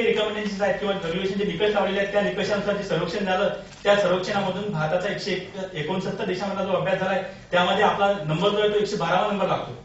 काही रिकमेंडेशन्स आहेत किंवा WHO जे निकष लावलेले आहेत त्या निकषानुसार जे सर्वेक्षण झालं त्या सर्वेक्षणामधून भारताचा 169 देशांमधला जो अभ्यास झालाय त्यामध्ये आपला नंबर जो आहे तो 112वा नंबर लागतो.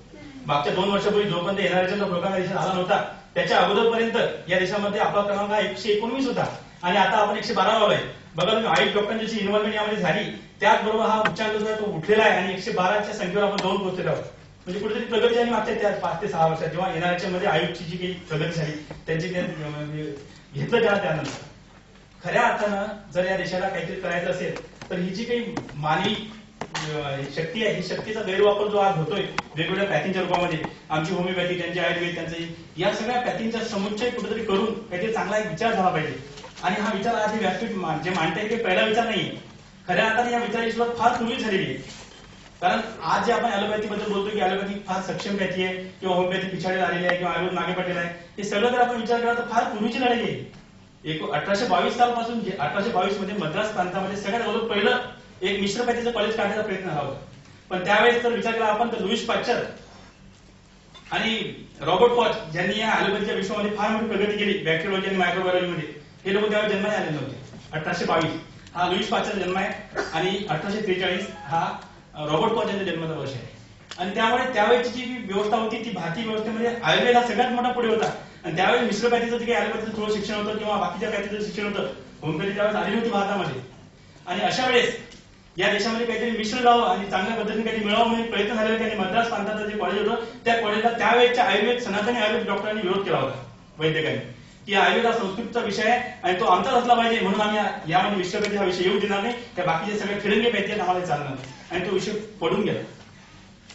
मागच्या 2 वर्षापूर्वी जोपर्यंत NRHचा प्रोग्राम या देशात आला नव्हता त्याच्या अगोदरपर्यंत या देशामध्ये आपला क्रमांक हा 119 होता आणि आता आपण 112वा आहे. बघा तुम्ही 8 डॉक्टरांची इन्व्हॉल्वमेंट यामध्ये झाली त्याचबरोबर हा उच्चांक जो आहे तो उठलेला आहे आणि 112च्या संख्येवर आपण जाऊन पोहोचलेलो आहोत. म्हणजे कुठेतरी प्रगती झाली मागच्या त्या 5 ते 6 वर्षात जेव्हा NRHच्या मध्ये आयुषची जी काही प्रगती झाली त्यांची घेतलं त्याला त्यानंतर खऱ्या अर्थानं जर या देशाला काहीतरी करायचं असेल तर ही जी काही मानवी शक्ती आहे ही शक्तीचा गैरवापर जो आज होतोय वेगवेगळ्या पॅथींच्या रूपामध्ये आमची होमिओपॅथी त्यांची आयुर्वेद त्यांचे या सगळ्या पॅथींचा समुच्चय कुठेतरी करून काहीतरी चांगला एक विचार झाला पाहिजे. आणि हा विचार आज व्यासपीठ जे मांडताय ते पहिला विचार नाहीये. खऱ्या अर्थाने या विचाराची सुरुवात फार पूर्वी झालेली आहे. कारण आज जे आपण ॲलोपॅथी बद्दल बोलतो की ॲलोपॅथी फार सक्षम पॅथी आहे किंवा होमिओपॅथी पिछाडीला आलेली आहे किंवा आयुर्वेद मागे पडलेला आहे हे सगळं जर आपण विचार केला तर फार पूर्वीची लढाई आहे. 1822 सालपासून 1822 मध्ये मद्रास प्रांतामध्ये सगळ्यात अगोदर पहिलं एक मिश्रपॅथीचं कॉलेज काढण्याचा प्रयत्न झाला होता. पण त्यावेळेस जर विचार केला आपण तर लुईस पाश्चर आणि रॉबर्ट कॉच ज्यांनी या ॲलोपॅथीच्या विश्वामध्ये फार मोठी प्रगती केली बॅक्टेरियोलॉजी आणि मायक्रोबायोलॉजीमध्ये हे लोक त्यावेळेस जन्माला आले नव्हते. 1822 हा लुईस पाश्चर जन्म आहे आणि 1843 हा रॉबर्ट कॉच यांचा जन्माचा वर्ष आहे. आणि त्यामुळे त्यावेळेची जी व्यवस्था होती ती भारतीय व्यवस्थेमध्ये आयुर्वेद हा सगळ्यात मोठा पुढे होता. आणि त्यावेळेस मिश्रपॅथीचं जे काही ॲलोपॅथीचं थोडं शिक्षण होतं किंवा बाकीच्या पॅथीचं शिक्षण होतं होमिओपॅथी त्यावेळेस आली होती भारतामध्ये. आणि अशा वेळेस या देशामध्ये काहीतरी मिश्र जावं आणि चांगल्या पद्धतीने काहीतरी मिळावं म्हणून प्रयत्न झालेला त्यांनी मद्रास प्रांताचं जे कॉलेज होतं त्या कॉलेजला त्यावेळेच्या आयुर्वेद सनातनी आयुर्वेद डॉक्टरांनी विरोध केला होता वैद्यकांनी की आयुर्वेद हा संस्कृतचा विषय आहे आणि तो आमचाच असला पाहिजे म्हणून आम्ही यामध्ये मिश्रपॅथी हा विषय येऊ देणार नाही. त्या बाकीचे सगळे फिरंगे पॅथी आहेत आम्हाला चालणार नाही आणि तो विषय पडून गेला.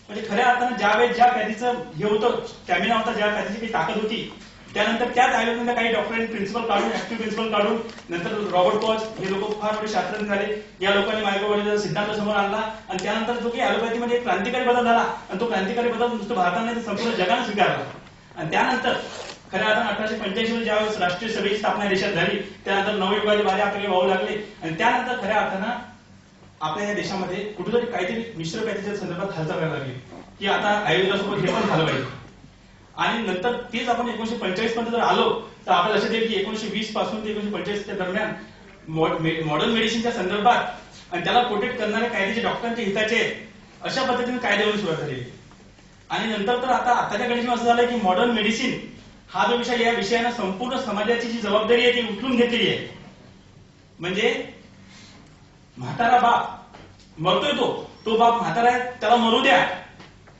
म्हणजे खऱ्या अर्थानं ज्यावेळेस ज्या पॅथीचं हे होतं स्टॅमिना होता ज्या पॅथीची काही ताकद होती त्यानंतर त्याच आयुर्वेदामध्ये काही डॉक्टरांनी प्रिन्सिपल काढून ऍक्टिव्ह प्रिन्सिपल काढून नंतर रॉबर्ट कॉच हे लोक फार मोठे शास्त्रज्ञ झाले. या लोकांनी मायक्रोबायोलॉजीचा सिद्धांत समोर आणला आणि त्यानंतर जो की ॲलोपॅथीमध्ये एक क्रांतिकारी बदल झाला आणि तो क्रांतिकारी बदल नुसतं भारताने तर संपूर्ण जगाने स्वीकारला. आणि त्यानंतर खऱ्या अर्थानं 1885 मध्ये ज्यावेळेस राष्ट्रीय सभेची स्थापना देशात झाली त्यानंतर नवयुगाचे वारे आपल्याला वाहू लागले आणि त्यानंतर खऱ्या अर्थानं आपल्या या देशामध्ये कुठेतरी काहीतरी मिश्रपॅथीच्या संदर्भात हालचाल करायला लागली की आता आयुर्वेदासोबत हे पण झालं पाहिजे. आणि नंतर तेच आपण 1945 मध्ये जर आलो तर आपल्याला लक्षात येईल की 1920 पासून ते 1945 दरम्यान मॉडर्न मेडिसिनच्या संदर्भात आणि त्याला प्रोटेक्ट करणाऱ्या कायद्याचे डॉक्टरांच्या हिताचे अशा पद्धतीने कायदे होऊन सुरुवात झाली. आणि नंतर तर आताच्या कंडिशन असं झालंय की मॉडर्न मेडिसिन हा जो विषय या विषयानं संपूर्ण समाजाची जी जबाबदारी आहे ती उचलून घेतलेली आहे. म्हणजे म्हातारा बाप मरतोय तो बाप म्हातारा आहे त्याला मरू द्या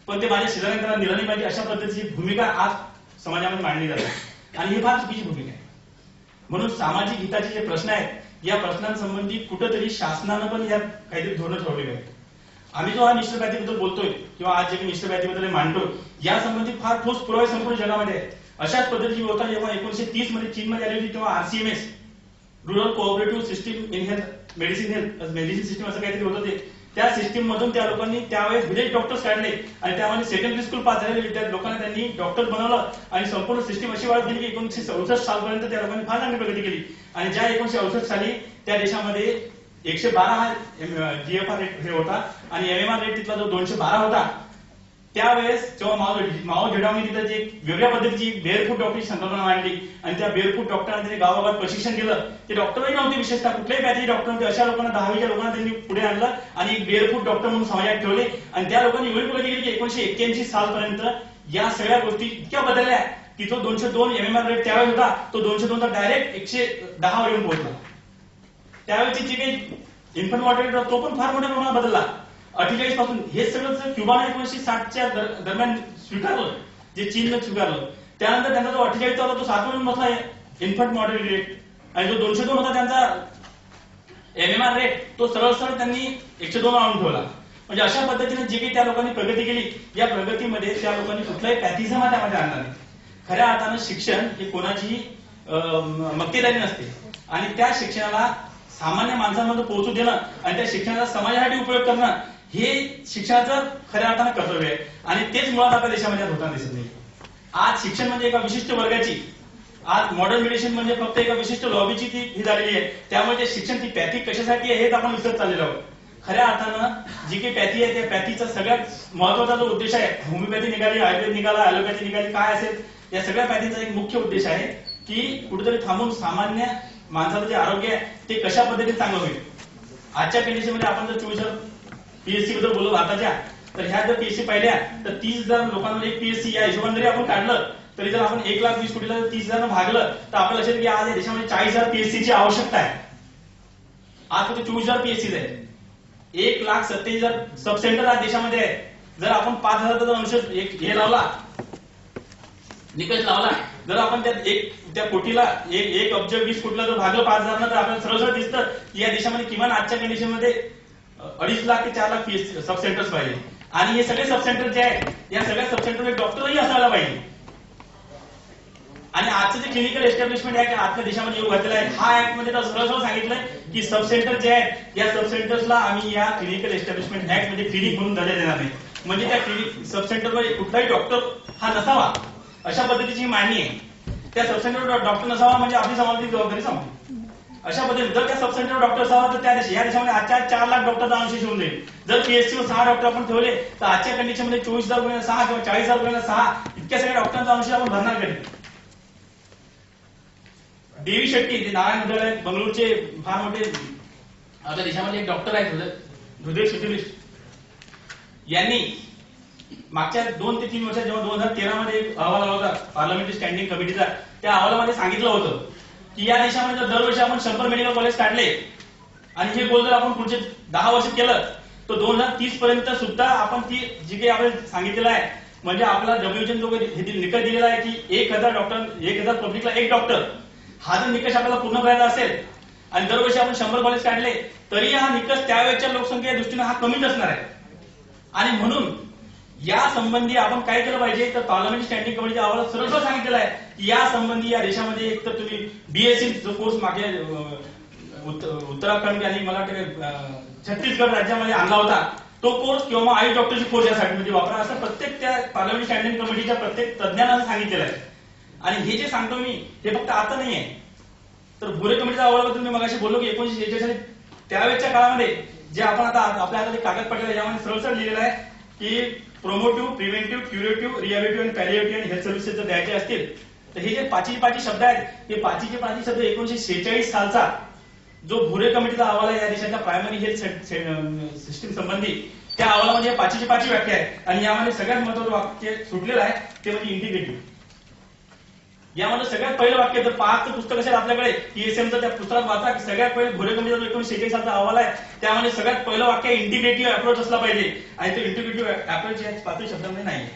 पण ते माझ्या शेजाऱ्याने त्याला दिलं नाही पाहिजे अशा पद्धतीची भूमिका आज समाजामध्ये मांडली जाते आणि ही फार चुकीची भूमिका आहे. म्हणून सामाजिक हिताचे जे प्रश्न आहेत या प्रश्नांसंबंधी कुठेतरी शासनानं पण यात काहीतरी धोरणं ठरवली पाहिजे. आम्ही जो हा मिश्रपॅथीबद्दल बोलतोय किंवा आज जे काही मिश्रपॅथीबद्दल मांडतोय यासंबंधी फार ठोस पुरावे संपूर्ण जगामध्ये आहेत. अशाच पद्धतीची व्यवस्था जेव्हा 1930 मध्ये चीनमध्ये आली होती तेव्हा RCMS rural cooperative system in health medicine system असं काहीतरी होतं ते त्या सिस्टीम मधून त्या लोकांनी त्यावेळेस विलेज डॉक्टर्स काढले आणि त्यामध्ये सेकंडरी स्कूल पास झालेले विद्यार्थी लोकांना त्यांनी डॉक्टर बनवलं आणि संपूर्ण सिस्टीम अशी वाढ केली की 1967 सालपर्यंत त्या लोकांनी फार चांगली प्रगती केली. आणि ज्या 1968 साली त्या देशामध्ये 112 हा GFR रेट हे होता आणि MMR रेट तिथला जो 212 होता त्यावेळेस जेव्हा माओ झेडॉंगने तिथं जे वेगळ्या पद्धतीची बेअरफूट डॉक्टरची संकल्पना मांडली आणि त्या बेअरफूट डॉक्टरांना त्यांनी गावागावात प्रशिक्षण दिलं. ते डॉक्टरही नव्हते विशेषतः कुठल्याही पॅथीचे डॉक्टर नव्हते अशा लोकांना 10वीच्या लोकांना त्यांनी पुढे आणलं आणि एक बेअरफूट डॉक्टर म्हणून समाजात ठेवले आणि त्या लोकांनी एवढी प्रगती केली की 1981 सालपर्यंत या सगळ्या गोष्टी इतक्या बदलल्या की तो 202 MMR रेट त्यावेळेस होता तो 202 डायरेक्ट 110 वर येऊन पोहोचला. त्यावेळेची जी काही इन्फंट मॉर्टॅलिटी होता तो पण फार मोठ्या प्रमाणात बदलला. 48 पासून हे सगळं क्युबाने 1960च्या दरम्यान स्वीकारलं जे चीननं स्वीकारलं त्यानंतर त्यांचा जो 48 होता तो 7 वर बसला इन्फंट मॉर्टॅलिटी रेट आणि जो 202 होता त्यांचा MMR रेट तो सरळ सरळ त्यांनी 102 आणून ठेवला. म्हणजे अशा पद्धतीने जे काही त्या लोकांनी प्रगती केली या प्रगतीमध्ये त्या लोकांनी कुठलाही पॅथिझम त्यामध्ये आणला नाही. खऱ्या अर्थानं शिक्षण हे कोणाची मक्तेदारी नसते आणि त्या शिक्षणाला सामान्य माणसांमध्ये पोहोचू देणं आणि त्या शिक्षणाचा समाजासाठी उपयोग करणं हे शिक्षणाचं खऱ्या अर्थानं कर्तव्य आहे आणि तेच मुळात आपल्या देशामध्ये होताना दिसत नाही. आज शिक्षण म्हणजे एका विशिष्ट वर्गाची आज मॉडर्न मेडिसिन म्हणजे फक्त एका विशिष्ट लॉबीची ती ही झालेली आहे. त्यामुळे ते शिक्षण ती पॅथी कशासाठी आहे हेच आपण विसरत चाललेलो आहोत. खऱ्या अर्थानं जी काही पॅथी आहे त्या पॅथीचा सगळ्यात महत्वाचा जो उद्देश आहे होमिओपॅथी निघाली आयुर्वेद निघाला ॲलोपॅथी निघाली काय असेल या सगळ्या पॅथीचा एक मुख्य उद्देश आहे की कुठेतरी थांबून सामान्य माणसाचं जे आरोग्य आहे ते कशा पद्धतीने चांगलं होईल. आजच्या कंडिशनमध्ये आपण जर 24,000 पीएससी बद्दल बोललो भारताच्या, तर ह्या जर पीएससी पाहिल्या तर 30,000 लोकांमध्ये एक पीएससी या हिशोबाने जरी आपण काढलं तरी जर आपण 1,20,00,000 कोटीला 30,000 भागलं तर आपल्याला लक्षात की आज या देशामध्ये 40,000 पीएससी ची आवश्यकता आहे. आज फक्त 24,000 पीएससी आहे. 1,27,000 सब सेंटर आज देशामध्ये आहे. जर आपण 5,000चा अंश हे लावला, निकष लावला, जर आपण त्या कोटीला एक अब्ज 20 कोटीला जर भागलं 5,000 तर आपल्याला सरळ सरळ दिसतं की या देशामध्ये किमान आजच्या कंडिशनमध्ये 2.5 लाख ते 4 लाख पीएससी सब सेंटर्स पाहिजे. आणि हे सगळे सब सेंटर जे आहेत या सगळ्या सब सेंटरमध्ये डॉक्टरही असायला पाहिजे. आणि आजचं जे क्लिनिकल एस्टॅब्लिशमेंट ऍक्ट आपल्या देशामध्ये येऊ घातलेला आहे, हा ऍक्ट मध्ये सरळ सरळ सांगितलंय की सब सेंटर जे आहेत या सब सेंटर्सला आम्ही या क्लिनिकल एस्टॅब्लिशमेंट ऍक्ट मध्ये क्लिनिक म्हणून दर्जा देणार नाही. म्हणजे त्या क्लिनिक सब सेंटरमध्ये कुठलाही डॉक्टर हा नसावा अशा पद्धतीची मागणी आहे. त्या सब सेंटरवर डॉक्टर नसावा म्हणजे आपली समाजाची जबाबदारी संपली. अशा पद्धतीने जर त्या सब सेंटरवर डॉक्टर असावा तर या देशामध्ये आजच्या 4 लाख डॉक्टरचा अंश होऊन जाईल. जर पीएससीवर 6 डॉक्टर आपण ठेवले तर आजच्या कंडिशनमध्ये 24,000 किंवा 40,000 इतक्या सगळ्या डॉक्टरांचा अंश आपण भरणार कधी. देवी शेट्टी ते नारायण हृदय बंगळूरचे फार मोठे आपल्या देशामध्ये एक डॉक्टर आहेत, हृदय स्पेशलिस्ट, यांनी मागच्या 2 ते 3 वर्षात जेव्हा 2013 मध्ये एक अहवाल आला होता पार्लमेंटरी स्टँडिंग कमिटीचा, त्या अहवालामध्ये सांगितलं होतं की या देशामध्ये जर दरवर्षी आपण 100 मेडिकल कॉलेज काढले आणि हे गोल जर आपण पुढचे 10 वर्ष केलं तर 2030 पर्यंत सुद्धा आपण ती जी काही आपण सांगितलेलं आहे म्हणजे आपला WHO जो निकष दिलेला आहे की 1,000 पब्लिकला 1 डॉक्टर, हा जर निकष आपल्याला पूर्ण करायचा असेल आणि दरवर्षी आपण 100 कॉलेज काढले तरी हा निकष त्यावेळेच्या लोकसंख्ये दृष्टीने हा कमीच असणार आहे. आणि म्हणून या संबंधी आपण काय केलं पाहिजे तर पार्लमेंट स्टँडिंग कमिटीच्या अहवालात सरळ सरळ सांगितलेलं आहे की या संबंधी या देशामध्ये एक तर तुम्ही बीएससी जो कोर्स मागे उत्तराखंड आणि मला वाटतं छत्तीसगड राज्यामध्ये आणला होता तो कोर्स किंवा आयुष डॉक्टरची कोर्स यासाठी म्हणजे वापरा असं प्रत्येक त्या पार्लमेंट स्टँडिंग कमिटीच्या प्रत्येक तज्ञांना सांगितलेलं आहे. आणि हे जे सांगतो मी हे फक्त आता नाही आहे, तर भुरे कमिटीच्या अहवालाबद्दल मी मगाशी बोललो की 1946 साली त्यावेळेच्या काळामध्ये जे आपण आता आपल्या हातात कागद पडलेला यामध्ये सरळ सरळ लिहिलेलं आहे की प्रोमोटिव्ह, प्रिव्हेंटिव्ह, क्युरेटिव्ह, रिहॅबिलिटिव्ह आणि पॅलिएटिव्ह आणि हेल्थ सर्व्हिसेस जर द्यायचे असतील तर हे जे पाची शब्द आहेत हे पाची शब्द 1946 सालचा जो भुरे कमिटीचा अहवाल आहे या देशाच्या प्रायमरी हेल्थ सिस्टीम संबंधी त्या अहवालामध्ये पाची व्याख्या आहे. आणि यामध्ये सगळ्यात महत्त्वाचं वाक्य सुटलेलं आहे ते म्हणजे इंटिग्रेटिव्ह. यामध्ये सगळ्यात पहिलं वाक्य जर 5 पुस्तक असेल आपल्याकडे ईएसएमचं त्या पुस्तकात वाचा की सगळ्यात पहिले भुरे कमिटीचा 1946 सालचा अहवाल आहे त्यामध्ये सगळ्यात पहिलं वाक्य इंटिग्रेटिव्ह अप्रोच असला पाहिजे. आणि तो इंटिग्रेटिव्ह अप्रोच या 5 शब्दामध्ये नाही.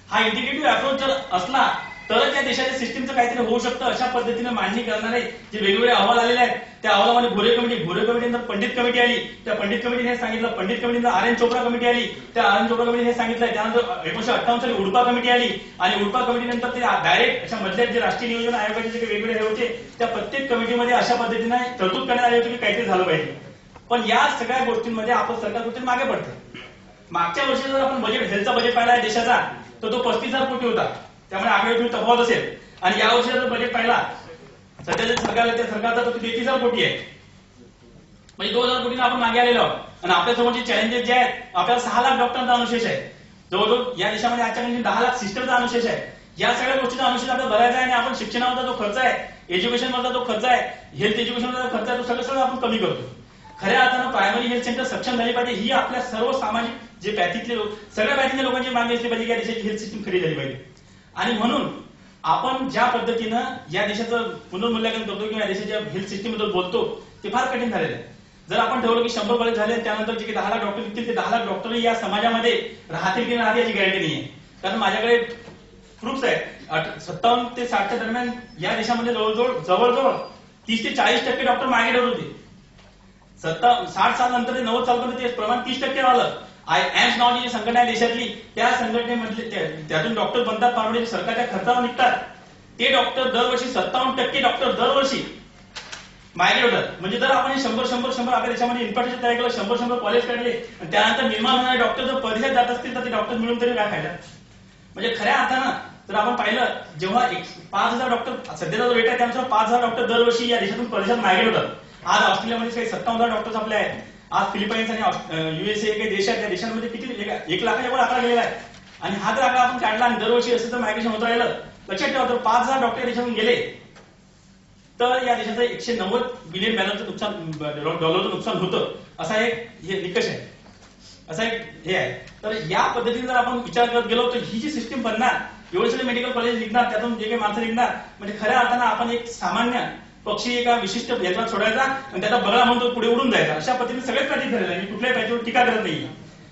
हा इंटिग्रेटिव्ह अप्रोच जर असला तरच या देशाच्या सिस्टीमचं काहीतरी होऊ शकतं अशा पद्धतीने मांडणी करणारे जे वेगवेगळे अहवाल आलेले आहेत त्या अहवालामध्ये भुरे कमिटीनंतर पंडित कमिटी आली, त्या पंडित कमिटीने हे सांगितलं, पंडित कमिटीनंतर आर.एन. चोप्रा कमिटी आली, त्या आर.एन. चोप्रा कमिटीने हे सांगितलं, त्यानंतर 1958 साली उडपा कमिटी आली आणि उडपा कमिटीनंतर ते डायरेक्ट अशा मधल्या जे राष्ट्रीय नियोजन आयोगाचे जे वेगवेगळे हे होते त्या प्रत्येक कमिटीमध्ये अशा पद्धतीने तरतूद करण्यात आली होती की काहीतरी झालं पाहिजे. पण या सगळ्या गोष्टींमध्ये आपण सरकार गोष्टी मागे पडते. मागच्या वर्षी जर आपण बजेट हेल्थचा बजेट पाहिला देशाचा तर तो 35,000 कोटी होता, त्यामुळे आकडे तफावत असेल. आणि या वर्षी जर बजेट पाहिला सध्याच्या सरकारचा तो 33,000 कोटी आहे, म्हणजे 2,000 कोटीने आपण मागे आलेलो आहोत. आणि आपल्यासमोरचे चॅलेंजेस जे आहेत आपल्याला 6 लाख डॉक्टरांचा अनुशेष आहे, जवळजवळ या देशामध्ये आजच्या 10 लाख सिस्टरचा अनुशेष आहे. या सगळ्या गोष्टीचा अनुशेष आपल्याला भरायचा आहे आणि आपण शिक्षणावरचा जो खर्च आहे, एज्युकेशनवरचा जो खर्च आहे, हेल्थ एज्युकेशनवरचा खर्च आहे तो सगळं आपण कमी करतो. खऱ्या अर्थानं प्रायमरी हेल्थ सेंटर सक्षम झाली पाहिजे ही आपल्या सर्व सामाजिक जे पॅथीतले लोक सगळ्या पॅथीतल्या लोकांची मागणी असली पाहिजे की या देशाची हेल्थ सिस्टीम खरी झाली पाहिजे. आणि म्हणून आपण ज्या पद्धतीनं या देशाचं पुनर्मूल्यांकन करतो किंवा या देशाच्या हेल्थ सिस्टीम बद्दल बोलतो ते फार कठीण झालेलं आहे. जर आपण ठेवलं की 100 कॉलेज झाले त्यानंतर जे 10 लाख डॉक्टर निघतील ते 10 लाख डॉक्टर या समाजामध्ये राहतील की नाही याची गॅरंटी नाहीये. कारण माझ्याकडे प्रूफ्स आहेत 57 ते 60च्या दरम्यान या देशामध्ये जवळजवळ 30 ते 40% डॉक्टर मागे ठेवत होते. 60 साल नंतर 90 सालपर्यंत ते प्रमाण 30% आलं. एम्स नावाची जी संघटना आहे देशातली त्या संघटनेमधले त्यातून डॉक्टर बनतात पारवडे सरकारच्या खर्चावर निघतात. ते डॉक्टर दरवर्षी 57% डॉक्टर दरवर्षी मायग्रेट होतात. म्हणजे जर आपण 100 आपल्या देशामध्ये इन्फ्रास्ट्रक्चर तयार केलं, 100 कॉलेज काढले आणि त्यानंतर निर्माण होणारे डॉक्टर जर परदेशात जात असतील तर ते डॉक्टर मिळून तरी काय फायदा. म्हणजे खऱ्या अर्थानं जर आपण पाहिलं जेव्हा 5,000 डॉक्टर सध्याचा जो रेट आहे त्यानुसार 5,000 डॉक्टर दरवर्षी या देशातून परदेशात मायग्रेट होतात. आज ऑस्ट्रेलियामध्ये काही 57,000 डॉक्टर्स आपले आहेत. आज फिलिपाईन्स आणि युएसए काही देश आहेत त्या देशांमध्ये किती 1 लाखाच्या वर आकडा गेलेला आहे. आणि हा जर आकडा आपण काढला आणि दरवर्षी असं जर मायग्रेशन होत राहिलं लक्षात ठेवा तर 5,000 डॉक्टर देशातून गेले तर या देशाचं 190 बिलियन डॉलरचं नुकसान होतं, असा एक हे निकष आहे, असा एक हे आहे. तर या पद्धतीने जर आपण विचार करत गेलो तर ही जी सिस्टीम बनणार, एवढे सगळे मेडिकल कॉलेज निघणार, त्यातून जे काही माणसं निघणार, म्हणजे खऱ्या अर्थानं आपण एक सामान्य पक्षी एका विशिष्ट याच्यात सोडायचा आणि त्याचा बगळा म्हणून तो पुढे उडून जायचा, अशा पद्धतीने सगळेच पॅथी झालेलं आहे. मी कुठल्याही पॅथीवर टीका करत नाही.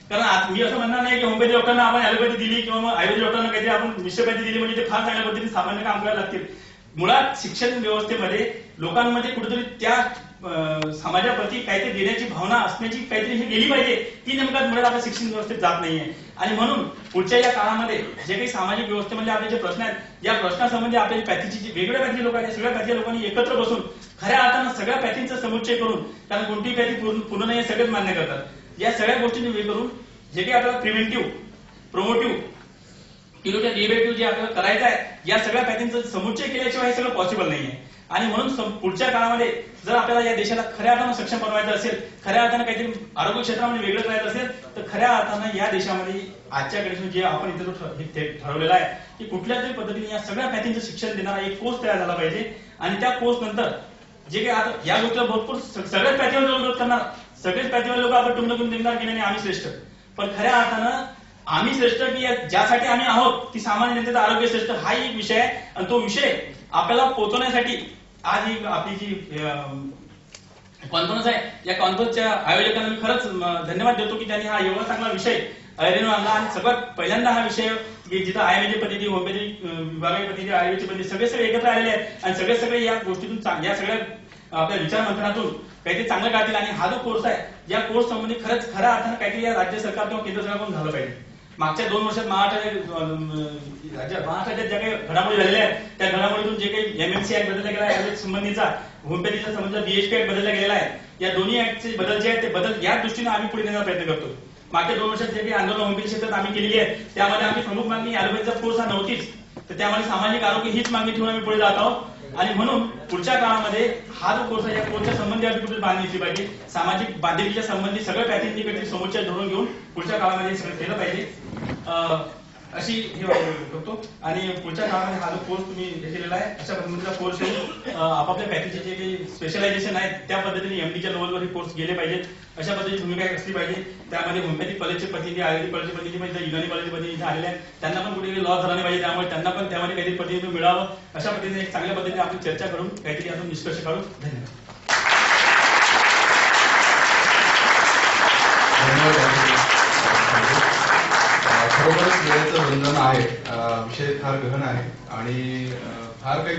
कारण मी असं म्हणणार नाही की होमिओपॅथी डॉक्टरना आपण ॲलोपॅथी दिली किंवा मग आयुर्वेदिक डॉक्टरना काहीतरी आपण मिश्रपॅथी दिली म्हणजे ते फार चांगल्या पद्धतीने सामान्य काम करायला लागतील. मुळात शिक्षण व्यवस्थेमध्ये लोकांमध्ये कुठेतरी त्या समाजाप्रती काहीतरी देण्याची भावना असण्याची काहीतरी हे गेली पाहिजे, ती नेमका मुळात आपल्या शिक्षण व्यवस्थेत जात नाहीये. आणि म्हणून पुढच्या या काळामध्ये जे काही सामाजिक व्यवस्थेमध्ये आपले जे प्रश्न आहेत, या प्रश्नासंबंधी आपल्या पॅथीची जे वेगवेगळ्या पॅथी लोक आहेत, सगळ्या पॅथी लोकांनी एकत्र बसून खऱ्या अर्थानं सगळ्या पॅथींचा समुच्चय करून, कारण कोणतीही पॅथी पूर्ण नाही हे सगळेच मान्य करतात, या सगळ्या गोष्टींनी वेळ करून जे काही आपल्याला प्रिव्हेंटिव्ह, प्रोमोटिव्ह, डिबेटिव्ह जे आपल्याला करायचं आहे, या सगळ्या पॅथींचं समुच्चय केल्याशिवाय हे सगळं पॉसिबल नाहीये. आणि म्हणून पुढच्या काळामध्ये जर आपल्याला या देशाला खऱ्या अर्थानं सक्षम बनवायचं असेल, खऱ्या अर्थानं काहीतरी आरोग्य क्षेत्रामध्ये वेगळं करायचं असेल, तर खऱ्या अर्थानं या देशामध्ये आजच्या कंडिशन जे आपण इथे ठरवलेलं आहे की कुठल्या तरी पद्धतीने या सगळ्या पॅथींचं शिक्षण देणारा एक कोर्स तयार झाला पाहिजे. आणि त्या कोर्स नंतर जे काही आता या गोष्टीला भरपूर सगळ्याच पॅथीवर विरोध करणार, सगळेच पॅथीवर लोक आपण टुमटुम देणार की नाही आम्ही श्रेष्ठ, पण खऱ्या अर्थानं आम्ही श्रेष्ठ की ज्यासाठी आम्ही आहोत ती सामान्य जनतेचं आरोग्य श्रेष्ठ, हा एक विषय आहे. आणि तो विषय आपल्याला पोहोचवण्यासाठी आज ही आपली जी कॉन्फरन्स आहे, या कॉन्फरन्सच्या आयोजकांना मी खरंच धन्यवाद देतो की त्यांनी हा एवढा चांगला विषय ऐरणीवर आणला. आणि सगळ्यात पहिल्यांदा हा विषय जिथं आयुर्वेदिक पद्धती, होमिओपॅथी विभागाची पद्धती, आयुर्वेदिक पद्धती सगळे एकत्र आलेले आहेत आणि सगळे या गोष्टीतून, या सगळ्या आपल्या विचार मंथनातून काहीतरी चांगलं काढतील. आणि हा जो कोर्स आहे, या कोर्स संबंधी खऱ्या अर्थानं काहीतरी या राज्य सरकार किंवा केंद्र सरकारकडून झालं पाहिजे. मागच्या 2 वर्षात महाराष्ट्राच्या ज्या काही घडामोडी झालेल्या आहेत, त्या घडामोडीतून जे काही एमएमसी ऍक्ट बदलला गेला आहे, संबंधीचा होमिओपॅथीचा संबंध बीएचपी ऍक्ट बदलला गेलेला आहे, या दोन्ही ऍक्टचे बदल जे आहेत ते बदल या दृष्टीने आम्ही पुढे नेण्याचा प्रयत्न करतो. मागच्या 2 वर्षात जे काही आंदोलन होमिओपॅथी क्षेत्रात आम्ही केलेली आहे, त्यामध्ये आमची प्रमुख मागणी ॲलोपॅथीचा कोर्स हा नव्हतीच, तर त्यामध्ये सामाजिक आरोग्य हीच मागणी ठेवून आम्ही पुढे जात आहोत. आणि म्हणून पुढच्या काळामध्ये हा जो कोर्स आहे, या कोर्सच्या संबंधी आम्ही कुठे बांधणी घेतली पाहिजे, सामाजिक बांधिलकीच्या संबंधी सगळ्या पॅथींनी काहीतरी समुच्चय धरून घेऊन पुढच्या काळामध्ये सगळं केलं पाहिजे, अशी हे बघतो. आणि पुढच्या काळामध्ये हा जो कोर्स तुम्ही हे केलेला आहे, अशा पद्धतीचा कोर्स आपापल्या पॅथीचे जे काही स्पेशलायझेशन आहेत त्या पद्धतीने एमडीच्या लेवलवर हे कोर्स गेले पाहिजेत, अशा पद्धतीची भूमिका असली पाहिजे. त्यामध्ये होमिओपॅथिक कॉलेजचे प्रतिनिधी, आयुर्वेदिक कॉलेजचे प्रतिनिधी, म्हणजे युनानी कॉलेजचे प्रतिनिधी आलेले आहेत, त्यांना पण कुठेतरी लॉस झाला नाही पाहिजे, त्यामुळे त्यांना पण त्यामध्ये काहीतरी प्रतिनिधी मिळावं, अशा पद्धतीने एक चांगल्या पद्धतीने आपण चर्चा करून काहीतरी आपण निष्कर्ष काढू. धन्यवाद. खरोखरच वेळेचं बंधन आहे, विषय फार गहन आहे आणि फार काही